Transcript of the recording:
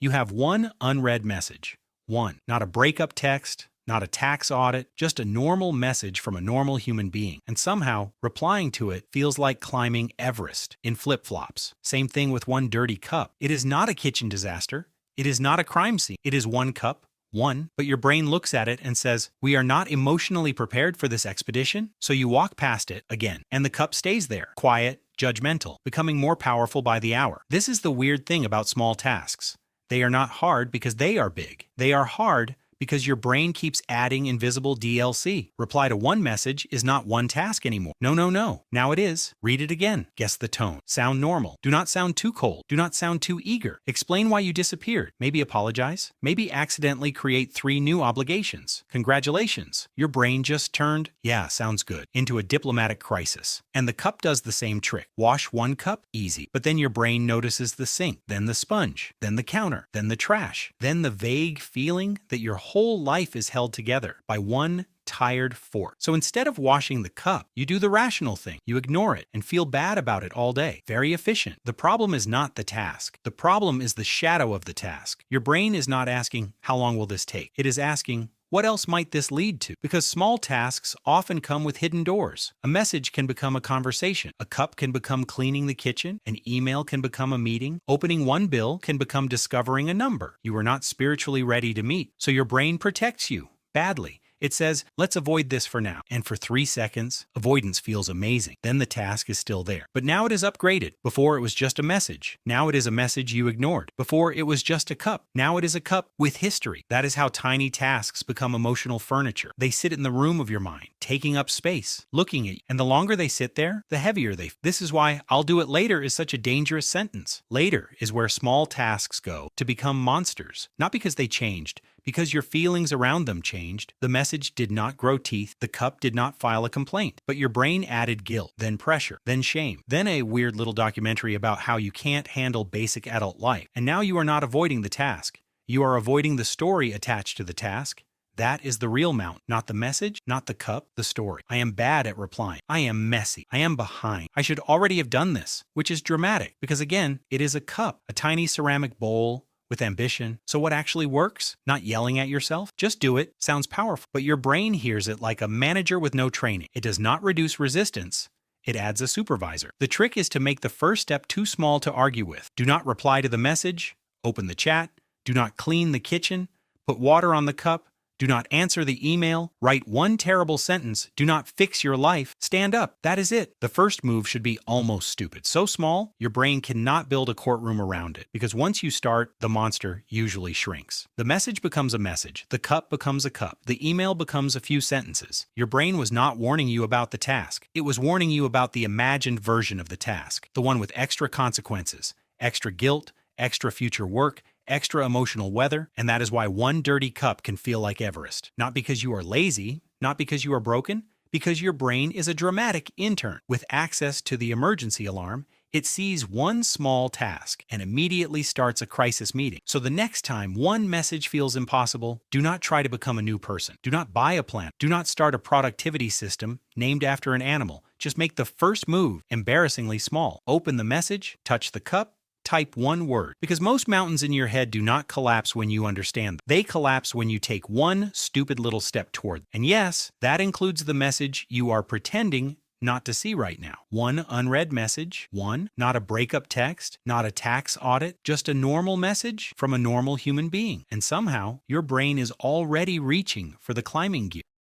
You have one unread message. One. Not a breakup text, not a tax audit, just a normal message from a normal human being. And somehow, replying to it feels like climbing Everest in flip-flops. Same thing with one dirty cup. It is not a kitchen disaster. It is not a crime scene. It is one cup. One, but your brain looks at it and says, we are not emotionally prepared for this expedition, so you walk past it again. And the cup stays there, quiet, judgmental, becoming more powerful by the hour. This is the weird thing about small tasks. They are not hard because they are big. They are hard because your brain keeps adding invisible DLC. Reply to one message is not one task anymore. No, no, no. Now it is. Read it again. Guess the tone. Sound normal. Do not sound too cold. Do not sound too eager. Explain why you disappeared. Maybe apologize. Maybe accidentally create 3 new obligations. Congratulations. Your brain just turned, yeah, sounds good, into a diplomatic crisis. And the cup does the same trick. Wash one cup? Easy. But then your brain notices the sink, then the sponge, then the counter, then the trash, then the vague feeling that your whole life is held together by one tired fork. So instead of washing the cup, you do the rational thing. You ignore it and feel bad about it all day. Very efficient. The problem is not the task. The problem is the shadow of the task. Your brain is not asking, how long will this take? It is asking, what else might this lead to? Because small tasks often come with hidden doors. A message can become a conversation. A cup can become cleaning the kitchen. An email can become a meeting. Opening one bill can become discovering a number you are not spiritually ready to meet. So your brain protects you badly. It says, let's avoid this for now. And for 3 seconds, avoidance feels amazing. Then the task is still there. But now it is upgraded. Before it was just a message. Now it is a message you ignored. Before it was just a cup. Now it is a cup with history. That is how tiny tasks become emotional furniture. They sit in the room of your mind, taking up space, looking at you. And the longer they sit there, the heavier they feel. This is why I'll do it later is such a dangerous sentence. Later is where small tasks go to become monsters. Not because they changed, because your feelings around them changed. The message did not grow teeth, the cup did not file a complaint, but your brain added guilt, then pressure, then shame, then a weird little documentary about how you can't handle basic adult life. And now you are not avoiding the task. You are avoiding the story attached to the task. That is the real mountain, not the message, not the cup, the story. I am bad at replying. I am messy. I am behind. I should already have done this, which is dramatic because again, it is a cup, a tiny ceramic bowl, with ambition. So what actually works? Not yelling at yourself. Just do it. Sounds powerful. But your brain hears it like a manager with no training. It does not reduce resistance. It adds a supervisor. The trick is to make the first step too small to argue with. Do not reply to the message. Open the chat. Do not clean the kitchen. Put water on the cup. Do not answer the email. Write one terrible sentence. Do not fix your life. Stand up. That is it. The first move should be almost stupid. So small, your brain cannot build a courtroom around it. Because once you start, the monster usually shrinks. The message becomes a message. The cup becomes a cup. The email becomes a few sentences. Your brain was not warning you about the task. It was warning you about the imagined version of the task. The one with extra consequences, extra guilt, extra future work, extra emotional weather, and that is why one dirty cup can feel like Everest. Not because you are lazy, not because you are broken, because your brain is a dramatic intern. With access to the emergency alarm, it sees one small task and immediately starts a crisis meeting. So the next time one message feels impossible, do not try to become a new person. Do not buy a plant. Do not start a productivity system named after an animal. Just make the first move embarrassingly small. Open the message, touch the cup, type one word. Because most mountains in your head do not collapse when you understand them. They collapse when you take one stupid little step toward them. And yes, that includes the message you are pretending not to see right now. One unread message. One, not a breakup text, not a tax audit, just a normal message from a normal human being. And somehow, your brain is already reaching for the climbing gear.